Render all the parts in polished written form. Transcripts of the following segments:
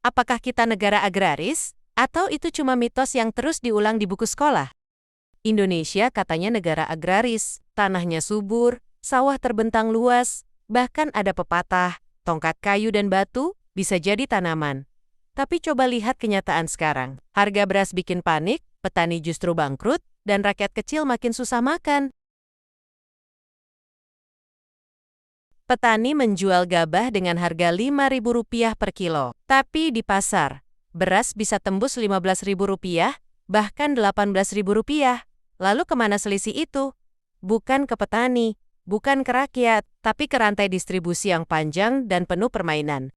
Apakah kita negara agraris? Atau itu cuma mitos yang terus diulang di buku sekolah? Indonesia katanya negara agraris, tanahnya subur, sawah terbentang luas, bahkan ada pepatah, tongkat kayu dan batu bisa jadi tanaman. Tapi coba lihat kenyataan sekarang. Harga beras bikin panik, petani justru bangkrut, dan rakyat kecil makin susah makan. Petani menjual gabah dengan harga Rp5.000 per kilo. Tapi di pasar, beras bisa tembus Rp15.000, bahkan Rp18.000. Lalu kemana selisih itu? Bukan ke petani, bukan ke rakyat, tapi ke rantai distribusi yang panjang dan penuh permainan.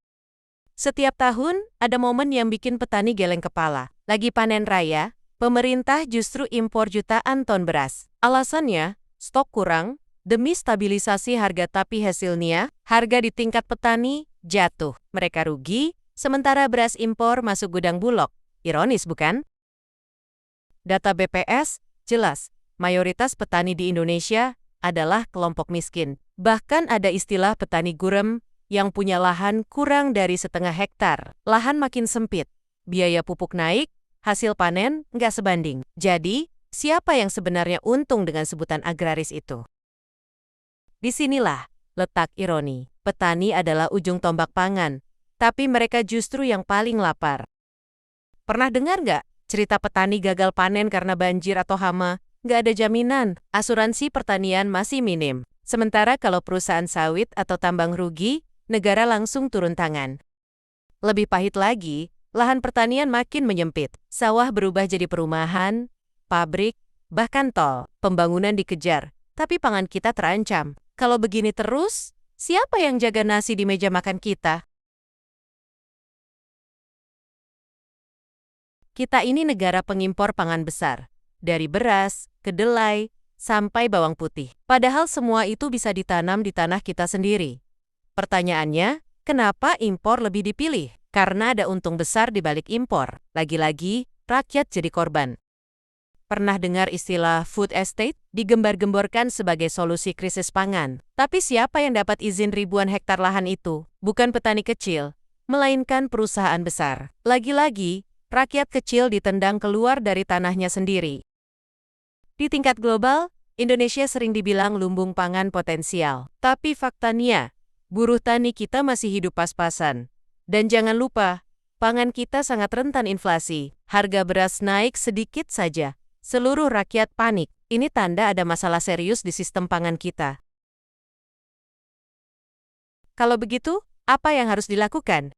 Setiap tahun, ada momen yang bikin petani geleng kepala. Lagi panen raya, pemerintah justru impor jutaan ton beras. Alasannya, stok kurang, demi stabilisasi harga, tapi hasilnya, harga di tingkat petani jatuh. Mereka rugi, sementara beras impor masuk gudang Bulog. Ironis bukan? Data BPS, jelas, mayoritas petani di Indonesia adalah kelompok miskin. Bahkan ada istilah petani gurem yang punya lahan kurang dari setengah hektar. Lahan makin sempit, biaya pupuk naik, hasil panen nggak sebanding. Jadi, siapa yang sebenarnya untung dengan sebutan agraris itu? Disinilah letak ironi. Petani adalah ujung tombak pangan, tapi mereka justru yang paling lapar. Pernah dengar nggak cerita petani gagal panen karena banjir atau hama? Nggak ada jaminan, asuransi pertanian masih minim. Sementara kalau perusahaan sawit atau tambang rugi, negara langsung turun tangan. Lebih pahit lagi, lahan pertanian makin menyempit. Sawah berubah jadi perumahan, pabrik, bahkan tol. Pembangunan dikejar, tapi pangan kita terancam. Kalau begini terus, siapa yang jaga nasi di meja makan kita? Kita ini negara pengimpor pangan besar, dari beras, kedelai, sampai bawang putih. Padahal semua itu bisa ditanam di tanah kita sendiri. Pertanyaannya, kenapa impor lebih dipilih? Karena ada untung besar di balik impor. Lagi-lagi, rakyat jadi korban. Pernah dengar istilah food estate? Digembar-gemborkan sebagai solusi krisis pangan. Tapi siapa yang dapat izin ribuan hektar lahan itu? Bukan petani kecil, melainkan perusahaan besar. Lagi-lagi, rakyat kecil ditendang keluar dari tanahnya sendiri. Di tingkat global, Indonesia sering dibilang lumbung pangan potensial. Tapi faktanya, buruh tani kita masih hidup pas-pasan. Dan jangan lupa, pangan kita sangat rentan inflasi. Harga beras naik sedikit saja. Seluruh rakyat panik. Ini tanda ada masalah serius di sistem pangan kita. Kalau begitu, apa yang harus dilakukan?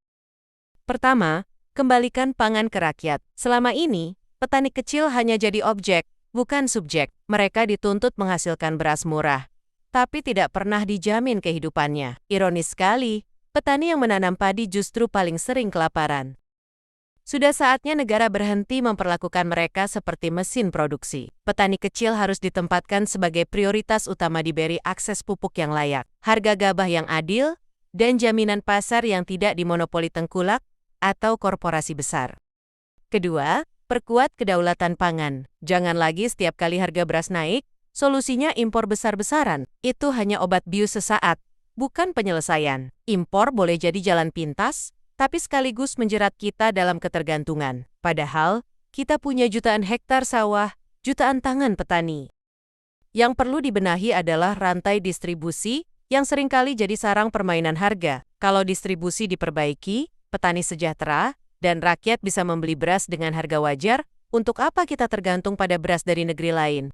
Pertama, kembalikan pangan ke rakyat. Selama ini, petani kecil hanya jadi objek, bukan subjek. Mereka dituntut menghasilkan beras murah, tapi tidak pernah dijamin kehidupannya. Ironis sekali, petani yang menanam padi justru paling sering kelaparan. Sudah saatnya negara berhenti memperlakukan mereka seperti mesin produksi. Petani kecil harus ditempatkan sebagai prioritas utama, diberi akses pupuk yang layak, harga gabah yang adil, dan jaminan pasar yang tidak dimonopoli tengkulak atau korporasi besar. Kedua, perkuat kedaulatan pangan. Jangan lagi setiap kali harga beras naik, solusinya impor besar-besaran. Itu hanya obat bius sesaat, bukan penyelesaian. Impor boleh jadi jalan pintas, tapi sekaligus menjerat kita dalam ketergantungan. Padahal, kita punya jutaan hektar sawah, jutaan tangan petani. Yang perlu dibenahi adalah rantai distribusi yang seringkali jadi sarang permainan harga. Kalau distribusi diperbaiki, petani sejahtera, dan rakyat bisa membeli beras dengan harga wajar, untuk apa kita tergantung pada beras dari negeri lain?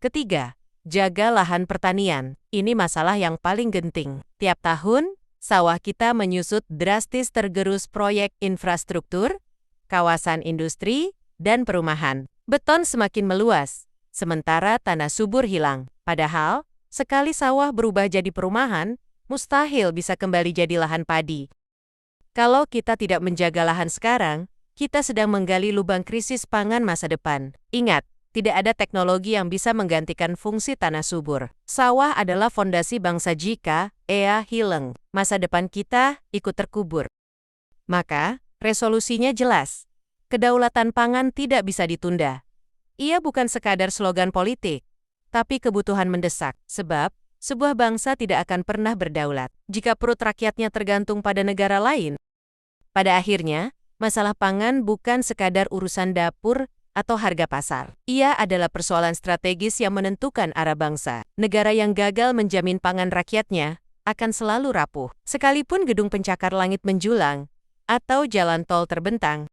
Ketiga, jaga lahan pertanian. Ini masalah yang paling genting. Tiap tahun, sawah kita menyusut drastis tergerus proyek infrastruktur, kawasan industri, dan perumahan. Beton semakin meluas, sementara tanah subur hilang. Padahal, sekali sawah berubah jadi perumahan, mustahil bisa kembali jadi lahan padi. Kalau kita tidak menjaga lahan sekarang, kita sedang menggali lubang krisis pangan masa depan. Ingat, tidak ada teknologi yang bisa menggantikan fungsi tanah subur. Sawah adalah fondasi bangsa. Jika ia hilang, masa depan kita ikut terkubur. Maka, resolusinya jelas. Kedaulatan pangan tidak bisa ditunda. Ia bukan sekadar slogan politik, tapi kebutuhan mendesak. Sebab, sebuah bangsa tidak akan pernah berdaulat jika perut rakyatnya tergantung pada negara lain. Pada akhirnya, masalah pangan bukan sekadar urusan dapur atau harga pasar. Ia adalah persoalan strategis yang menentukan arah bangsa. Negara yang gagal menjamin pangan rakyatnya akan selalu rapuh. Sekalipun gedung pencakar langit menjulang atau jalan tol terbentang,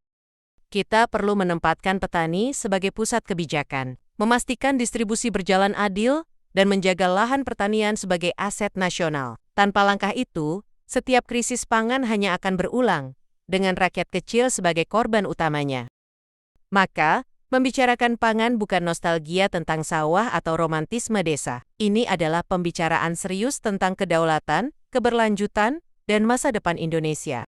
kita perlu menempatkan petani sebagai pusat kebijakan, memastikan distribusi berjalan adil, dan menjaga lahan pertanian sebagai aset nasional. Tanpa langkah itu, setiap krisis pangan hanya akan berulang, dengan rakyat kecil sebagai korban utamanya. Maka, membicarakan pangan bukan nostalgia tentang sawah atau romantisme desa. Ini adalah pembicaraan serius tentang kedaulatan, keberlanjutan, dan masa depan Indonesia.